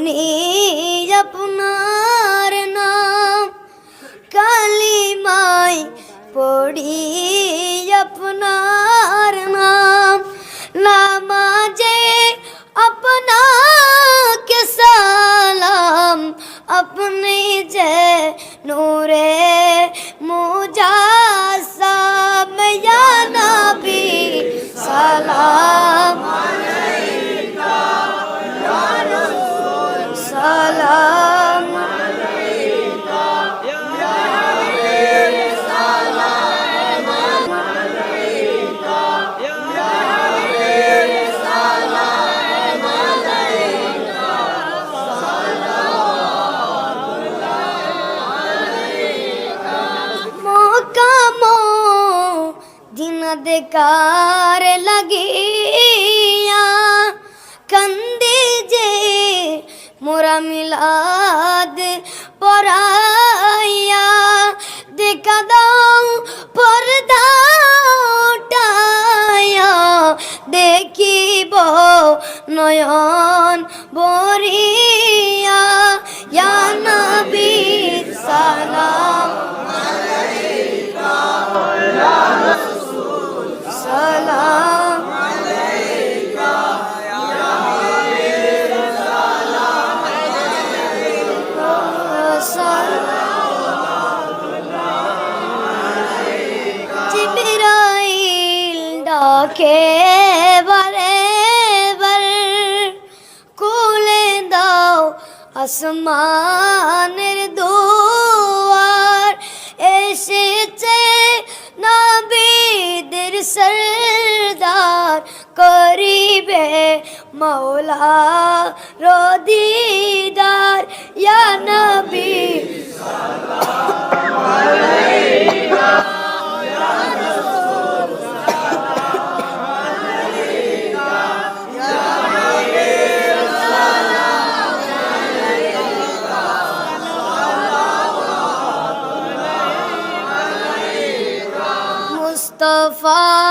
আপনি আপনার নাম কালিমায় পড়ি আপনার নাম নামাজে আপনাকে সালাম আপনি যে নূরে মুজাসসাম ইয়া নবী সালাম আলাইকা ইয়া রাসূল সালাম আলাইকা ইয়া হাবিব সালাম আলাইকা ইয়া হাবিব সালাম আলাইকা মোকামো দিন দেকার লাগিয়া কান্দে যে মোরা মিলাদ পরাইয়া দেখা দাও পর্দা উঠাইয়া দেখিব নয়ন বরিয়া ইয়া নবী সালাম আলাইকা ইয়া রাসূল সালাম আলাইকা ইয়া হাবিব সালাম আলাইকা জিবরাইল ডাকে বারে বারে খুলে দাও আসমানের দুয়ার এসেছে নবীদের সরদার করিবে মৌলা রদিদার ইয়া নবী সাল্লাল্লাহু আলাইহি ইয়া রাসূল সাল্লাল্লাহু আলাইহি ইয়া হাবিব সাল্লাল্লাহু আলাইহি সাল্লাল্লাহু আলাইহি মুস্তাফা